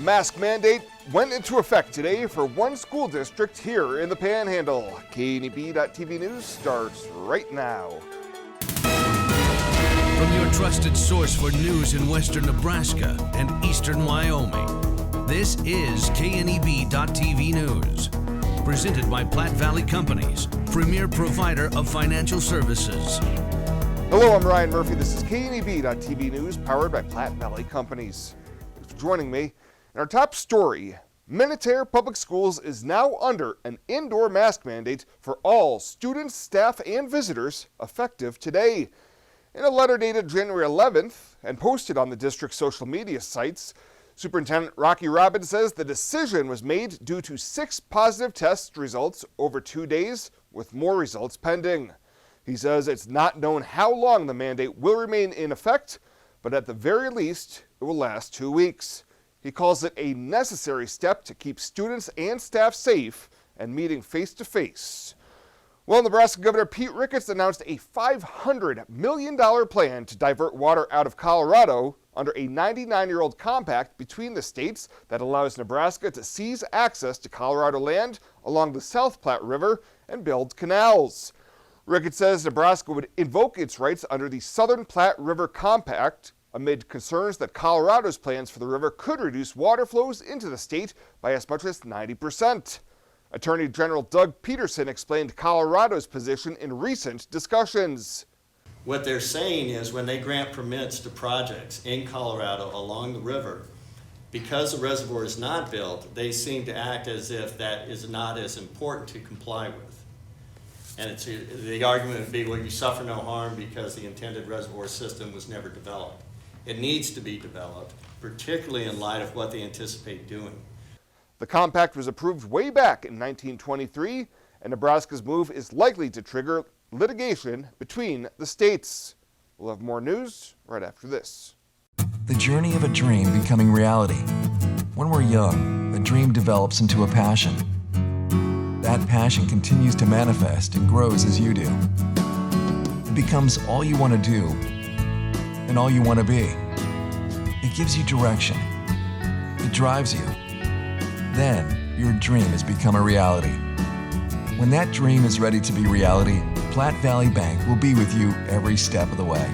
A mask mandate went into effect today for one school district here in the Panhandle. KNEB.TV News starts right now. From your trusted source for news in western Nebraska and eastern Wyoming, this is KNEB.TV News. Presented by Platte Valley Companies, premier provider of financial services. Hello, I'm Ryan Murphy. This is KNEB.TV News, powered by Platte Valley Companies. Thanks for joining me. In our top story, Minutair Public Schools is now under an indoor mask mandate for all students, staff, and visitors effective today. In a letter dated January 11th and posted on the district's social media sites, Superintendent Rocky Robbins says the decision was made due to 6 positive test results over 2 days, with more results pending. He says it's not known how long the mandate will remain in effect, but at the very least, it will last 2 weeks. He calls it a necessary step to keep students and staff safe and meeting face-to-face. Well, Nebraska Governor Pete Ricketts announced a $500 million plan to divert water out of Colorado under a 99-year-old compact between the states that allows Nebraska to seize access to Colorado land along the South Platte River and build canals. Ricketts says Nebraska would invoke its rights under the Southern Platte River Compact amid concerns that Colorado's plans for the river could reduce water flows into the state by as much as 90%. Attorney General Doug Peterson explained Colorado's position in recent discussions. What they're saying is when they grant permits to projects in Colorado along the river, because the reservoir is not built, they seem to act as if that is not as important to comply with. And the argument would be, well, you suffer no harm because the intended reservoir system was never developed. It needs to be developed, particularly in light of what they anticipate doing. The compact was approved way back in 1923, and Nebraska's move is likely to trigger litigation between the states. We'll have more news right after this. The journey of a dream becoming reality. When we're young, a dream develops into a passion. That passion continues to manifest and grows as you do. It becomes all you want to do and all you want to be. It gives you direction. It drives you. Then, your dream has become a reality. When that dream is ready to be reality, Platte Valley Bank will be with you every step of the way.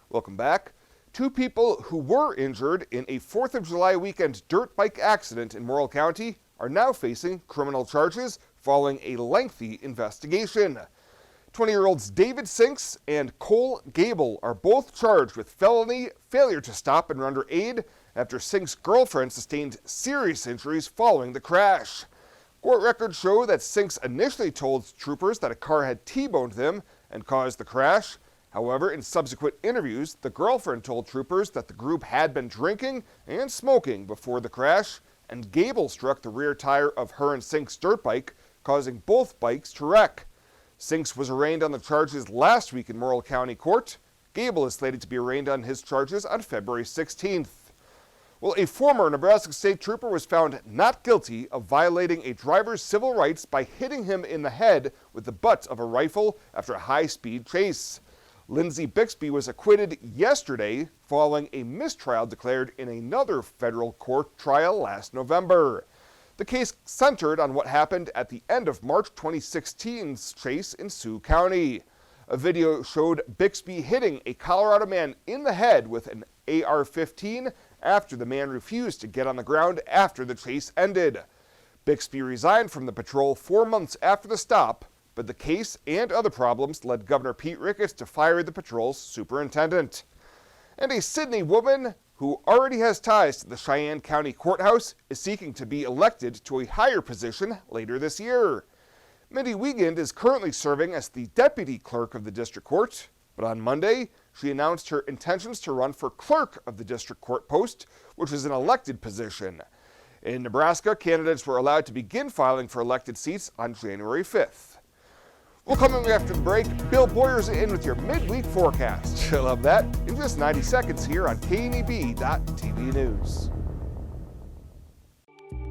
Welcome back. 2 people who were injured in a 4th of July weekend dirt bike accident in Morrill County are now facing criminal charges following a lengthy investigation. 20-year-olds David Sinks and Cole Gable are both charged with felony failure to stop and render aid after Sinks' girlfriend sustained serious injuries following the crash. Court records show that Sinks initially told troopers that a car had T-boned them and caused the crash. However, in subsequent interviews, the girlfriend told troopers that the group had been drinking and smoking before the crash, and Gable struck the rear tire of her and Sinks' dirt bike, causing both bikes to wreck. Sinks was arraigned on the charges last week in Morrill County Court. Gable is slated to be arraigned on his charges on February 16th. Well, a former Nebraska state trooper was found not guilty of violating a driver's civil rights by hitting him in the head with the butt of a rifle after a high-speed chase. Lindsey Bixby was acquitted yesterday following a mistrial declared in another federal court trial last November. The case centered on what happened at the end of March 2016's chase in Sioux County. A video showed Bixby hitting a Colorado man in the head with an AR-15 after the man refused to get on the ground after the chase ended. Bixby resigned from the patrol 4 months after the stop, but the case and other problems led Governor Pete Ricketts to fire the patrol's superintendent. And a Sidney woman who already has ties to the Cheyenne County Courthouse is seeking to be elected to a higher position later this year. Mindy Wiegand is currently serving as the deputy clerk of the district court, but on Monday, she announced her intentions to run for clerk of the district court post, which is an elected position. In Nebraska, candidates were allowed to begin filing for elected seats on January 5th. Well, coming after the break, Bill Boyer's in with your midweek forecast. You'll love that in just 90 seconds here on KNEB.TV News.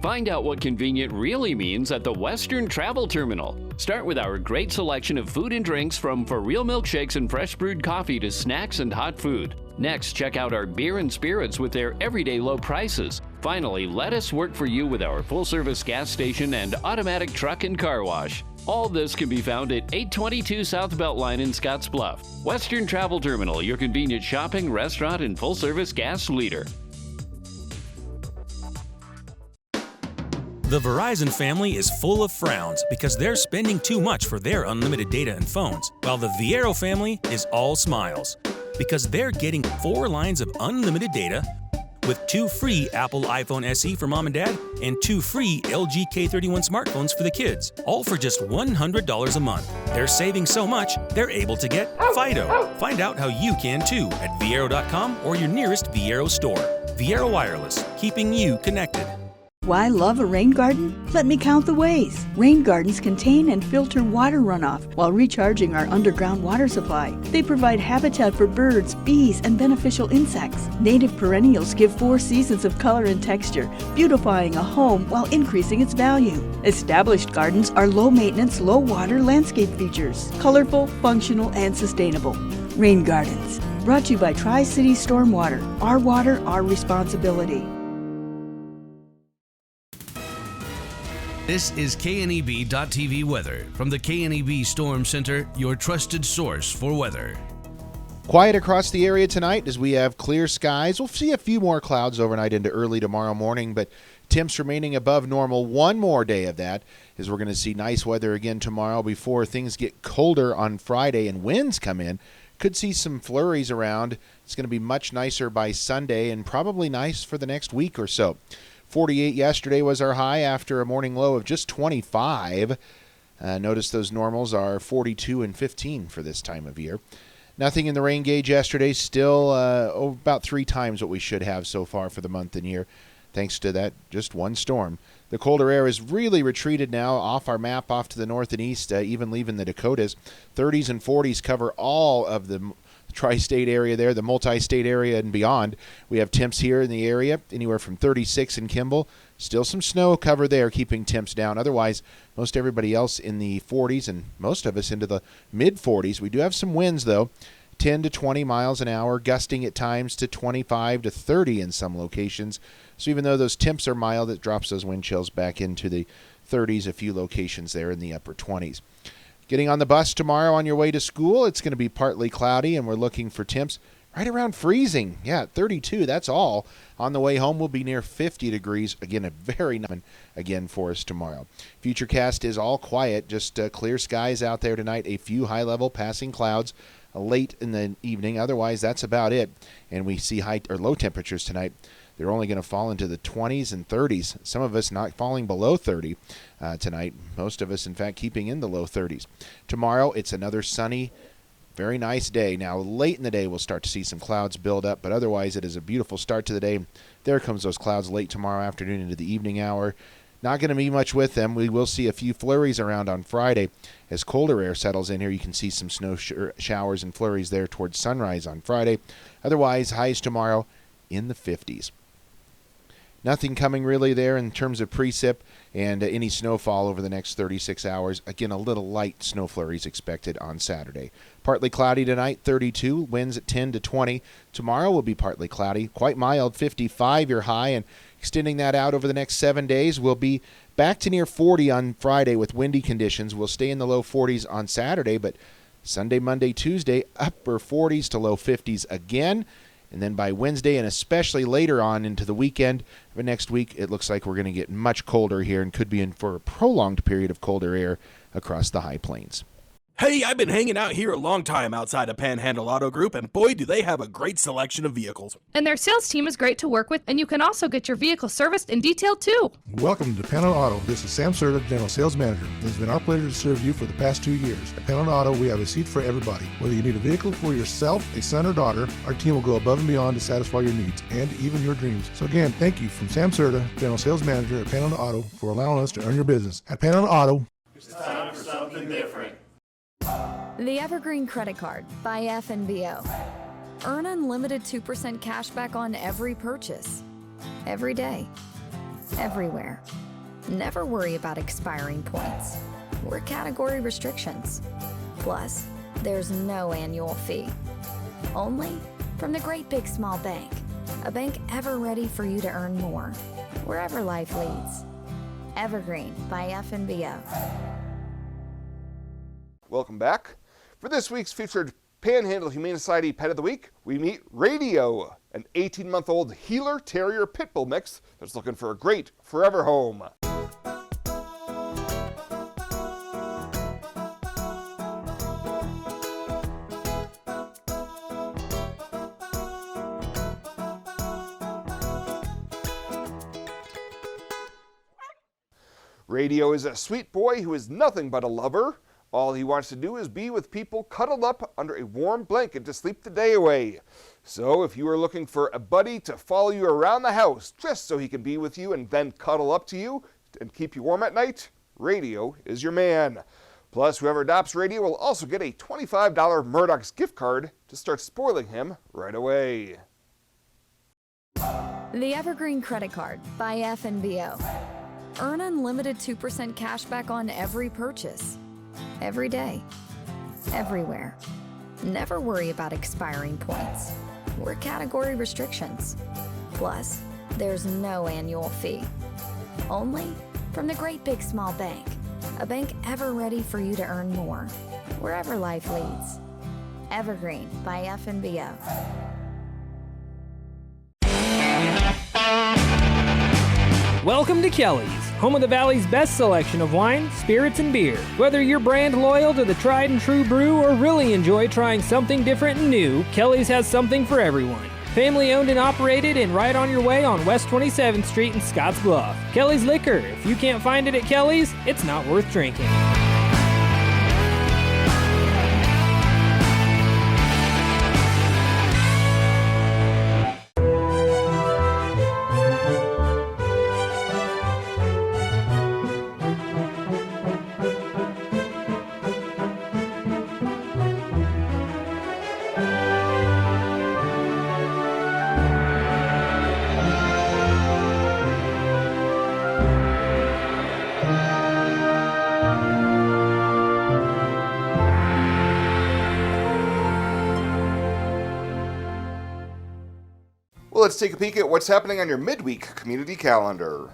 Find out what convenient really means at the Western Travel Terminal. Start with our great selection of food and drinks, from for real milkshakes and fresh brewed coffee to snacks and hot food. Next, check out our beer and spirits with their everyday low prices. Finally, let us work for you with our full-service gas station and automatic truck and car wash. All this can be found at 822 South Beltline in Scottsbluff. Western Travel Terminal, your convenient shopping, restaurant, and full-service gas leader. The Verizon family is full of frowns because they're spending too much for their unlimited data and phones, while the Viero family is all smiles because they're getting 4 lines of unlimited data with 2 free Apple iPhone SE for mom and dad and 2 free LG K31 smartphones for the kids, all for just $100 a month. They're saving so much, they're able to get Fido. Find out how you can too at Viero.com or your nearest Viero store. Viero Wireless, keeping you connected. Why love a rain garden? Let me count the ways. Rain gardens contain and filter water runoff while recharging our underground water supply. They provide habitat for birds, bees, and beneficial insects. Native perennials give 4 seasons of color and texture, beautifying a home while increasing its value. Established gardens are low-maintenance, low-water landscape features, colorful, functional, and sustainable. Rain gardens, brought to you by Tri-City Stormwater. Our water, our responsibility. This is KNEB.TV weather from the KNEB Storm Center, your trusted source for weather. Quiet across the area tonight as we have clear skies. We'll see a few more clouds overnight into early tomorrow morning, but temps remaining above normal. One more day of that as we're going to see nice weather again tomorrow before things get colder on Friday and winds come in. Could see some flurries around. It's going to be much nicer by Sunday and probably nice for the next week or so. 48 yesterday was our high after a morning low of just 25. Notice those normals are 42 and 15 for this time of year. Nothing in the rain gauge yesterday, still about 3 times what we should have so far for the month and year, thanks to that just one storm. The colder air is really retreated now off our map, off to the north and east, even leaving the Dakotas. 30s and 40s cover all of the tri-state area there, the multi-state area and beyond. We have temps here in the area, anywhere from 36 in Kimball. Still some snow cover there, keeping temps down. Otherwise, most everybody else in the 40s and most of us into the mid-40s. We do have some winds, though, 10 to 20 miles an hour, gusting at times to 25 to 30 in some locations. So even though those temps are mild, it drops those wind chills back into the 30s, a few locations there in the upper 20s. Getting on the bus tomorrow on your way to school, it's going to be partly cloudy, and we're looking for temps right around freezing. Yeah, 32, that's all. On the way home, we'll be near 50 degrees. Again, a very nice again for us tomorrow. Futurecast is all quiet, just clear skies out there tonight, a few high-level passing clouds late in the evening. Otherwise, that's about it. And we see high or low temperatures tonight. They're only going to fall into the 20s and 30s. Some of us not falling below 30 tonight. Most of us, in fact, keeping in the low 30s. Tomorrow, it's another sunny, very nice day. Now, late in the day, we'll start to see some clouds build up, but otherwise, it is a beautiful start to the day. There comes those clouds late tomorrow afternoon into the evening hour. Not going to be much with them. We will see a few flurries around on Friday. As colder air settles in here, you can see some snow showers and flurries there towards sunrise on Friday. Otherwise, highs tomorrow in the 50s. Nothing coming really there in terms of precip and any snowfall over the next 36 hours. Again, a little light snow flurries expected on Saturday. Partly cloudy tonight, 32, winds at 10 to 20. Tomorrow will be partly cloudy, quite mild, 55 your high, and extending that out over the next 7 days, we'll be back to near 40 on Friday with windy conditions. We'll stay in the low 40s on Saturday, but Sunday, Monday, Tuesday, upper 40s to low 50s again. And then by Wednesday and especially later on into the weekend of next week, it looks like we're going to get much colder here and could be in for a prolonged period of colder air across the high plains. Hey, I've been hanging out here a long time outside of Panhandle Auto Group, and boy, do they have a great selection of vehicles. And their sales team is great to work with, and you can also get your vehicle serviced and detailed too. Welcome to Panhandle Auto. This is Sam Serta, General Sales Manager. It has been our pleasure to serve you for the past 2 years. At Panhandle Auto, we have a seat for everybody. Whether you need a vehicle for yourself, a son or daughter, our team will go above and beyond to satisfy your needs and even your dreams. So again, thank you from Sam Serta, General Sales Manager at Panhandle Auto, for allowing us to earn your business. At Panhandle Auto, it's time for something different. The Evergreen Credit Card by FNBO. Earn unlimited 2% cash back on every purchase. Every day. Everywhere. Never worry about expiring points or category restrictions. Plus, there's no annual fee. Only from the Great Big Small Bank. A bank ever ready for you to earn more, wherever life leads. Evergreen by FNBO. Welcome back. For this week's featured Panhandle Humane Society Pet of the Week, we meet Radio, an 18-month-old Heeler Terrier Pitbull mix that's looking for a great forever home. Radio is a sweet boy who is nothing but a lover. All he wants to do is be with people cuddled up under a warm blanket to sleep the day away. So if you are looking for a buddy to follow you around the house just so he can be with you and then cuddle up to you and keep you warm at night, Radio is your man. Plus, whoever adopts Radio will also get a $25 Murdoch's gift card to start spoiling him right away. The Evergreen Credit Card by FNBO. Earn unlimited 2% cash back on every purchase. Every day. Everywhere. Never worry about expiring points or category restrictions. Plus, there's no annual fee. Only from the Great Big Small Bank. A bank ever ready for you to earn more, wherever life leads. Evergreen by FNBO. Welcome to Kelly's, home of the Valley's best selection of wine, spirits, and beer. Whether you're brand loyal to the tried and true brew or really enjoy trying something different and new, Kelly's has something for everyone. Family owned and operated and right on your way on West 27th Street in Scotts Bluff. Kelly's Liquor. If you can't find it at Kelly's, it's not worth drinking. Well, let's take a peek at what's happening on your midweek community calendar.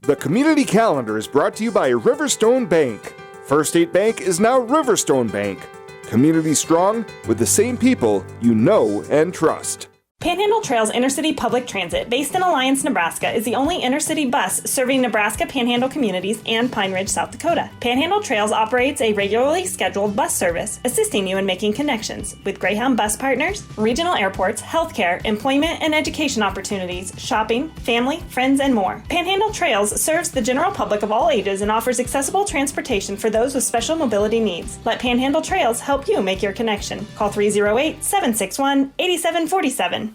The community calendar is brought to you by Riverstone Bank. First State Bank is now Riverstone Bank. Community strong with the same people you know and trust. Panhandle Trails Intercity Public Transit, based in Alliance, Nebraska, is the only intercity bus serving Nebraska Panhandle communities and Pine Ridge, South Dakota. Panhandle Trails operates a regularly scheduled bus service, assisting you in making connections with Greyhound bus partners, regional airports, healthcare, employment and education opportunities, shopping, family, friends, and more. Panhandle Trails serves the general public of all ages and offers accessible transportation for those with special mobility needs. Let Panhandle Trails help you make your connection. Call 308-761-8747.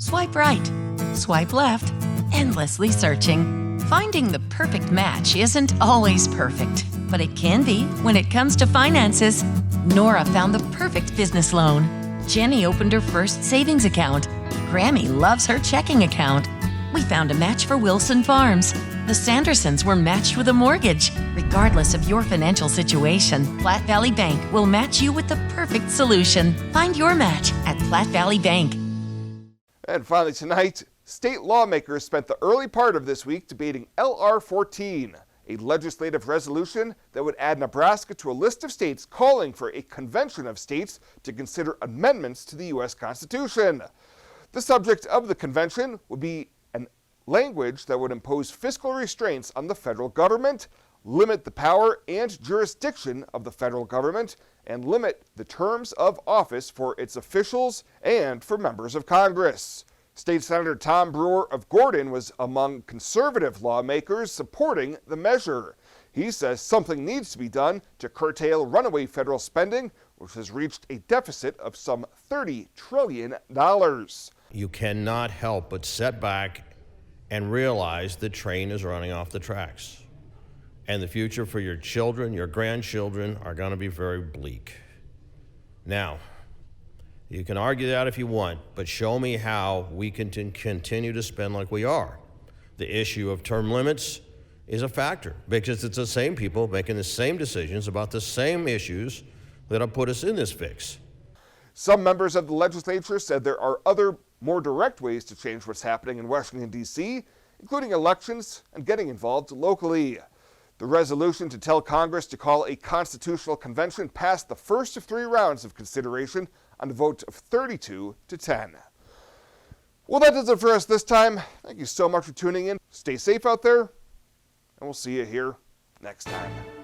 Swipe right, swipe left, endlessly searching. Finding the perfect match isn't always perfect, but it can be when it comes to finances. Nora found the perfect business loan. Jenny opened her first savings account. Grammy loves her checking account. We found a match for Wilson Farms. The Sandersons were matched with a mortgage. Regardless of your financial situation, Platte Valley Bank will match you with the perfect solution. Find your match at Platte Valley Bank. And finally tonight, state lawmakers spent the early part of this week debating L.R. 14, a legislative resolution that would add Nebraska to a list of states calling for a convention of states to consider amendments to the U.S. Constitution. The subject of the convention would be an language that would impose fiscal restraints on the federal government, limit the power and jurisdiction of the federal government, and limit the terms of office for its officials and for members of Congress. State Senator Tom Brewer of Gordon was among conservative lawmakers supporting the measure. He says something needs to be done to curtail runaway federal spending, which has reached a deficit of some $30 trillion. You cannot help but sit back and realize the train is running off the tracks. And the future for your children, your grandchildren, are going to be very bleak. Now, you can argue that if you want, but show me how we can continue to spend like we are. The issue of term limits is a factor because it's the same people making the same decisions about the same issues that have put us in this fix. Some members of the legislature said there are other, more direct ways to change what's happening in Washington, D.C., including elections and getting involved locally. The resolution to tell Congress to call a constitutional convention passed the first of 3 rounds of consideration on a vote of 32 to 10. Well, that does it for us this time. Thank you so much for tuning in. Stay safe out there, and we'll see you here next time.